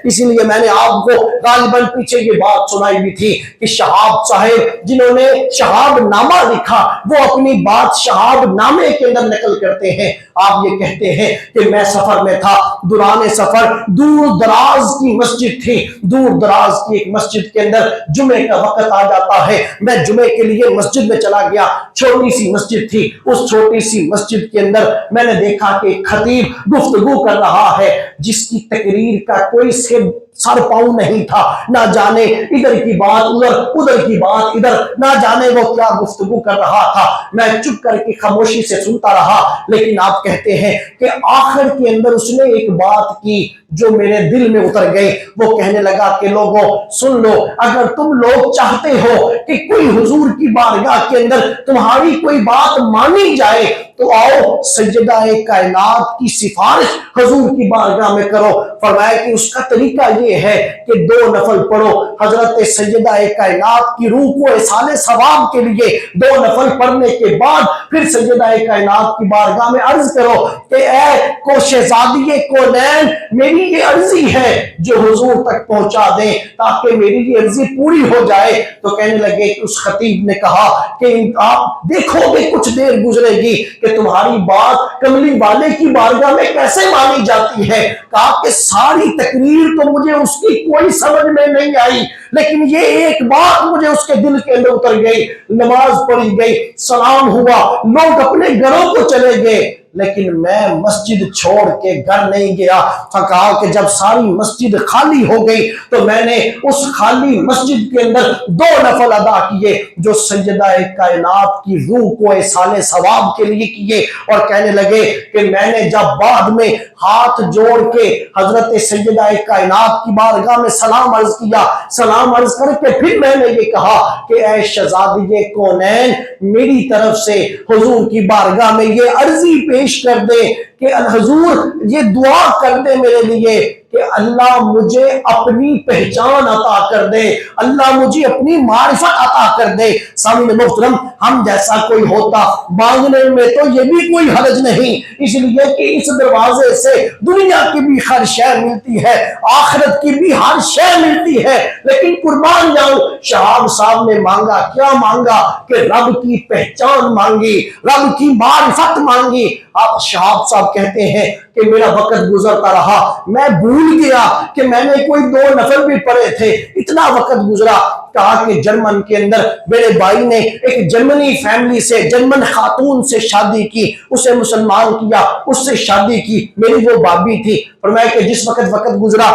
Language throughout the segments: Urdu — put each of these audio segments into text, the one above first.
اسی لیے میں نے آپ کو غالباً پیچھے یہ بات سنائی بھی تھی کہ شہاب صاحب جنہوں نے شہاب نامہ لکھا وہ اپنی بات شہاب نامے کے اندر نقل کرتے ہیں. آپ یہ کہتے ہیں کہ میں سفر میں تھا, دوران سفر دور دراز کی مسجد تھی, دور دراز کی ایک مسجد کے اندر جمعے کا وقت آ جاتا ہے, میں جمعے کے لیے مسجد میں چلا گیا. چھوٹی سی مسجد تھی, اس چھوٹی سی مسجد کے اندر میں نے دیکھا کہ خطیب گفتگو کر رہا ہے جس کی تقریر کا کوئی سر پاؤں نہیں تھا, نہ جانے ادھر کی بات ادھر, ادھر کی بات ادھر, نہ جانے وہ کیا گفتگو کر رہا تھا. میں چپ کر کے خاموشی سے سنتا رہا, لیکن آپ کہتے ہیں کہ آخر کے اندر اس نے ایک بات کی جو میرے دل میں اتر گئی. وہ کہنے لگا کہ لوگوں سن لو, اگر تم لوگ چاہتے ہو کہ کوئی حضور کی بارگاہ کے اندر تمہاری کوئی بات مانی جائے تو آؤ سیدہ کائنات کی سفارش حضور کی بارگاہ میں کرو. فرمایا کہ اس کا طریقہ یہ ہے کہ 2 نفل پڑھو, حضرت سیدہ کائنات کی روح کو احسان ثواب کے لیے 2 نفل پڑھنے کے بعد پھر سیدہ کائنات کی بارگاہ میں عرض کرو کہ اے کو شہزادی کونین, میری یہ عرضی ہے جو حضور تک پہنچا دیں تاکہ میری یہ عرضی پوری ہو جائے. تو کہنے لگے کہ اس خطیب نے کہا کہ آپ دیکھو گے کچھ دیر گزرے گی کہ تمہاری بات کملی والے کی بارگاہ میں کیسے مانی جاتی ہے. کہا کہ ساری تقریر تو مجھے اس کی کوئی سمجھ میں نہیں آئی, لیکن یہ ایک بات مجھے اس کے دل کے اندر اتر گئی. نماز پڑھی گئی, سلام ہوا, لوگ اپنے گھروں کو چلے گئے, لیکن میں مسجد چھوڑ کے گھر نہیں گیا. کہا کہ جب ساری مسجد خالی ہو گئی تو میں نے اس خالی مسجد کے اندر 2 نفل ادا کیے جو سیدہ کائنات کی روح کو احسان ثواب کے لیے کیے. اور کہنے لگے کہ میں نے جب بعد میں ہاتھ جوڑ کے حضرت سیدہ کائنات کی بارگاہ میں سلام عرض کیا, سلام عرض کر کے پھر میں نے یہ کہا کہ اے شہزادی کونین, میری طرف سے حضور کی بارگاہ میں یہ عرضی پیش کر دے کہ حضور یہ دعا کر دے میرے لیے کہ اللہ مجھے اپنی پہچان عطا کر دے, اللہ مجھے اپنی معرفت عطا کر دے. سامعین محترم, ہم جیسا کوئی ہوتا مانگنے میں تو یہ بھی کوئی حرج نہیں, اس لیے کہ اس دروازے سے دنیا کی بھی ہر شے ملتی ہے, آخرت کی بھی ہر شے ملتی ہے. لیکن قربان جاؤں, شہاب صاحب نے مانگا, کیا مانگا کہ رب کی پہچان مانگی, رب کی معرفت مانگی. آپ شہاب صاحب کہتے ہیں کہ میرا وقت گزرتا رہا, میں بھول گیا کہ میں نے کوئی 2 نفل بھی پڑھے تھے, اتنا وقت گزرا. کہا کہ جرمن کے اندر میرے بھائی نے ایک جرمنی فیملی سے, جرمن خاتون سے شادی کی, اسے مسلمان کیا, اس سے شادی کی, میری وہ بھابھی تھی. فرمایا کہ جس وقت گزرا,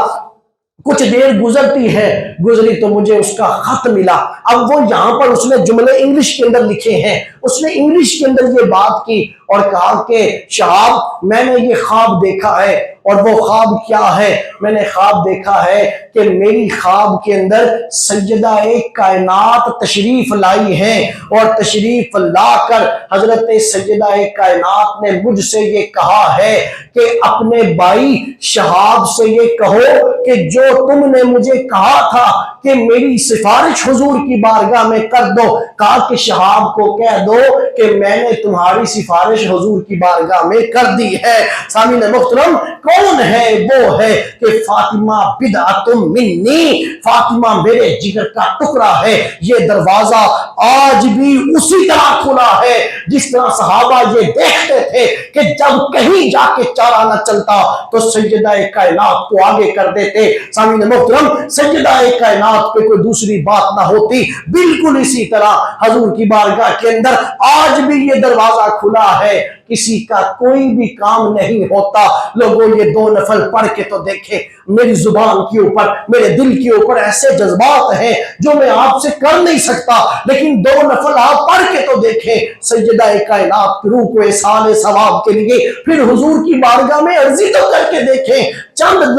کچھ دیر گزری تو مجھے اس کا خط ملا. اب وہ یہاں پر اس نے جملے انگلش کے اندر لکھے ہیں, اس نے انگلش کے اندر یہ بات کی اور کہا کہ شہاب میں نے یہ خواب دیکھا ہے. اور وہ خواب کیا ہے؟ میں نے خواب دیکھا ہے کہ میری خواب کے اندر سیدہ کائنات تشریف لائی ہیں, اور تشریف لا کر حضرت سیدہ کائنات نے مجھ سے یہ کہا ہے کہ اپنے بھائی شہاب سے یہ کہو کہ جو تم نے مجھے کہا تھا کہ میری سفارش حضور کی بارگاہ میں کر دو. کہا کہ شہاب کو کہہ دو کہ میں نے تمہاری سفارش حضور کی بارگاہ میں کر دی ہے. سامعین محترم, کون ہے؟ وہ ہے کہ فاطمہ بدعۃ منی, فاطمہ میرے جگر کا ٹکڑا ہے. یہ دروازہ آج بھی اسی طرح کھلا ہے جس طرح صحابہ یہ دیکھتے تھے کہ جب کہیں جا کے چارہ نہ چلتا تو سیدہ کائنات کو آگے کر دیتے. سامعین محترم, سیدہ کائنات پہ کوئی دوسری بات نہ ہوتی. بالکل اسی طرح حضور کی بارگاہ کے اندر آج بھی یہ دروازہ کھلا ہے, کسی کا کوئی بھی کام نہیں ہوتا. لوگوں یہ 2 نفل پڑھ کے تو دیکھیں, میری زبان کے اوپر, میرے دل کے اوپر ایسے جذبات ہیں جو میں آپ سے کر نہیں سکتا, لیکن 2 نفل آپ پڑھ کے تو دیکھیں. سیدہ کائنات کی روح کو احسان ثواب کے لیے پھر حضور کی بارگاہ میں عرضی تو کر کے دیکھیں. چند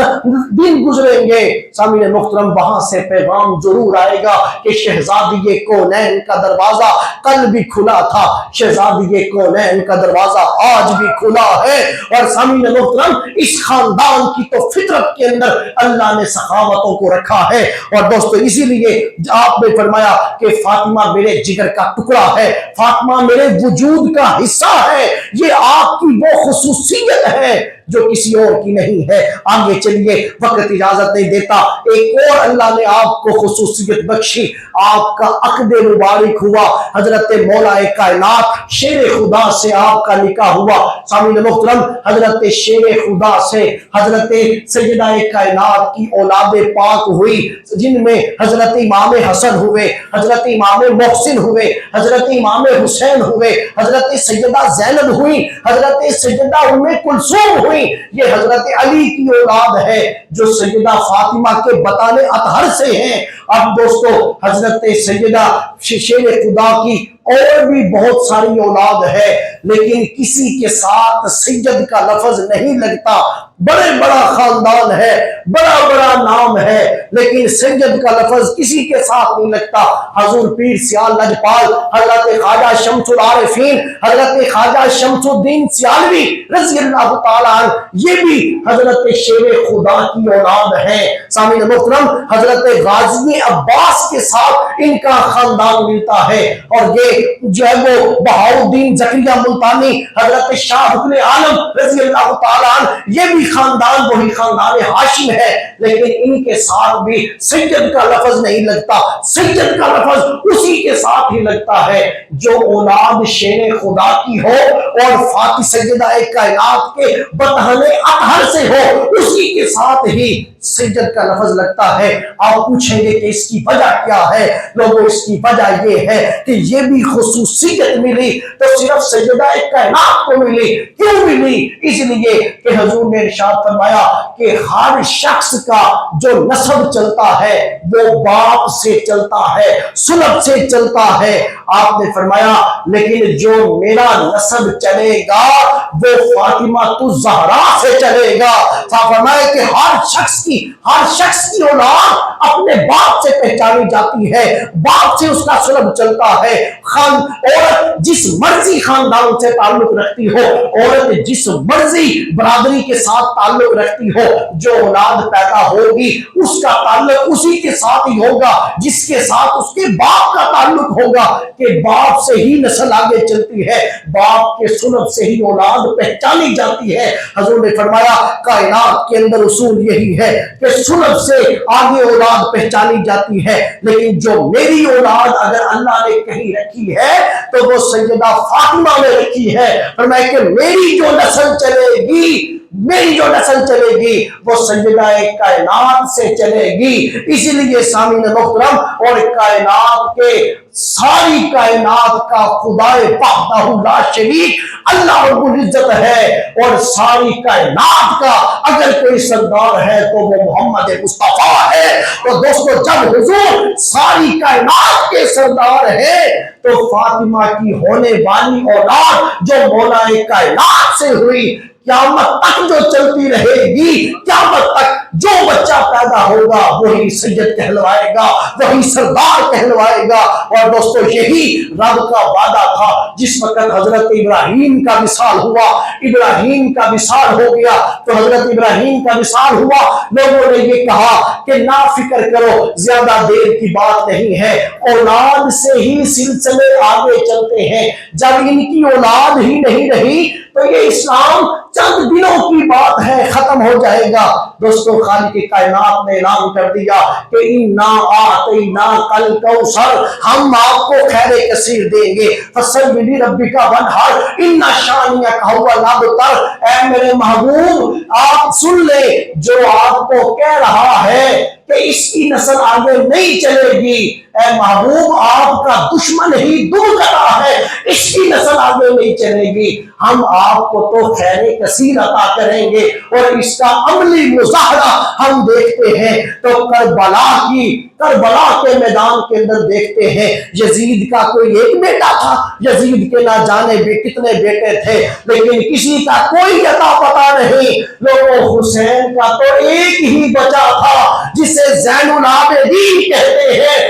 دن گزریں گے سامعین محترم, وہاں سے پیغام ضرور آئے گا کہ شہزادی کونین کا دروازہ کل بھی کھلا تھا, شہزادی کونین کا دروازہ آج بھی کھلا ہے. اور سامعین محترم, اس خاندان کی تو فطرت کے اندر اللہ نے سخاوتوں کو رکھا ہے. اور دوستو اسی لیے آپ نے فرمایا کہ فاطمہ میرے جگر کا ٹکڑا ہے, فاطمہ میرے وجود کا حصہ ہے. یہ آپ کی وہ خصوصیت ہے جو کسی اور کی نہیں ہے۔ آگے چلیے، وقت اجازت نہیں دیتا، ایک اور اللہ نے آپ کو خصوصیت بخشی، آپ کا عقد مبارک ہوا، حضرت مولا کائنات شیر خدا سے آپ کا نکاح ہوا۔ سامعین محترم، حضرت شیر خدا سے حضرت سیدہ کائنات کی اولاد پاک ہوئی، جن میں حضرت امام حسن ہوئے، حضرت امام محسن ہوئے، حضرت امام حسین ہوئے، حضرت سیدہ زینب ہوئی، حضرت سیدہ ام کلثوم ہوئی۔ یہ حضرت علی کی اولاد ہے جو سیدہ فاطمہ کے بطان اطہر سے ہیں۔ اب دوستو، حضرت سیدہ شیر خدا کی اور بھی بہت ساری اولاد ہے، لیکن کسی کے ساتھ سید کا لفظ نہیں لگتا۔ بڑے بڑا خاندان ہے، بڑا بڑا نام ہے، لیکن سید کا لفظ کسی کے ساتھ نہیں لگتا۔ حضور پیر سیال لجپال، حضرت خواجہ شمس العارفین، حضرت خواجہ شمس الدین سیالوی رضی اللہ تعالیٰ عنہ، یہ بھی حضرت شیر خدا کی اولاد ہے۔ سامعین محترم، حضرت غازی عباس کے ساتھ ان کا خاندان ملتا ہے، اور یہ جو ہے وہ بہاؤالدین زکریا ملتانی، حضرت شاہ حکم عالم رضی اللہ تعالیٰ عنہ، یہ بھی خاندان وہی خاندان ہاشم ہے، لیکن ان کے ساتھ بھی سید کا لفظ نہیں لگتا۔ سید کا لفظ اسی کے ساتھ ہی لگتا ہے جو اولاد شیر خدا کی ہو اور فاطمہ سیدہ کائنات کے بطن اطہر سے ہو، اسی کے ساتھ ہی سید کا لفظ لگتا ہے۔ آپ پوچھیں گے کہ اس کی وجہ کیا ہے؟ لوگوں، اس کی وجہ یہ ہے کہ یہ بھی خصوصیت ملی تو صرف سیدہ کائنات کو ملی۔ کیوں ملی؟ اس لیے کہ حضور نے ارشاد فرمایا کہ ہر شخص کا جو نسب چلتا ہے وہ باپ سے چلتا ہے، سلب سے چلتا ہے۔ آپ نے فرمایا لیکن جو میرا نسب چلے گا وہ فاطمہ الزہرا سے چلے گا۔ فرمایا کہ ہر شخص کی اولاد اپنے باپ سے پہچانی جاتی ہے، باپ سے اس کا سلب چلتا ہے۔ عورت جس مرضی خاندان سے تعلق رکھتی ہو، عورت جس مرضی برادری کے ساتھ تعلق رکھتی ہو، جو اولاد پیدا ہوگی اس کا تعلق اسی کے ساتھ ہی ہوگا جس کے ساتھ اس کے باپ کا تعلق ہوگا، کہ باپ سے ہی نسل آگے چلتی ہے، باپ کے سلب سے ہی اولاد پہچانی جاتی ہے۔ حضور نے فرمایا کائنات کے اندر اصول یہی ہے کہ سلب سے آگے اولاد پہچانی جاتی ہے، لیکن جو میری اولاد اگر اللہ نے کہیں رکھی ہے تو وہ سیدہ فاطمہ نے رکھی ہے۔ فرمایا کہ میری جو نسل چلے گی وہ سیدہ کائنات سے چلے گی۔ اسی لیے سامعین محترم، اور کائنات کے ساری کائنات کا خدائے وحدہ لا شریک اللہ رب العزت ہے، اور ساری کائنات کا اگر کوئی سردار ہے تو وہ محمد مصطفیٰ ہے۔ تو دوستو، جب حضور ساری کائنات کے سردار ہیں تو فاطمہ کی ہونے والی اولاد جو مولا کائنات سے ہوئی، قیامت تک جو چلتی رہے گی، قیامت تک جو بچہ پیدا ہوگا وہی سید کہلوائے گا، وہی سردار کہلوائے گا۔ اور دوستو، یہی رب کا وعدہ تھا۔ جس وقت حضرت ابراہیم کا وصال ہوا، ابراہیم کا وصال ہو گیا، تو حضرت ابراہیم کا وصال ہوا، لوگوں نے یہ کہا کہ نا فکر کرو، زیادہ دیر کی بات نہیں ہے، اولاد سے ہی سلسلے آگے چلتے ہیں۔ جب ان کی اولاد ہی نہیں رہی تو یہ اسلام چند دنوں کی بات ہے، ختم ہو جائے گا۔ دوستو، خالق کائنات نے اعلان کر دیا کہ اِنَّا أَعْطَيْنَاكَ الْكَوْثَرَ، ہم آپ کو خیر کثیر دیں گے۔ فَصَلِّ لِرَبِّكَ وَانْحَرْ إِنَّ شَانِئَكَ هُوَ الْأَبْتَرُ، اے میرے محبوب آپ سن لیں جو آپ کو کہہ رہا ہے کہ اس کی نسل آگے نہیں چلے گی۔ اے محبوب، آپ کا دشمن ہی دور کر رہا ہے، اس کی نسل آگے نہیں چلے گی۔ ہم آپ کو تو خیر کثیر عطا کریں گے، اور اس کا عملی مظاہرہ ہم دیکھتے ہیں تو کربلا کے میدان کے اندر دیکھتے ہیں۔ یزید کا کوئی ایک بیٹا تھا، یزید کے نہ جانے بھی کتنے بیٹے تھے، لیکن کسی کا کوئی عطا پتا نہیں۔ لوگوں، حسین کا تو ایک ہی بچہ تھا جسے زین العابدین کہتے ہیں،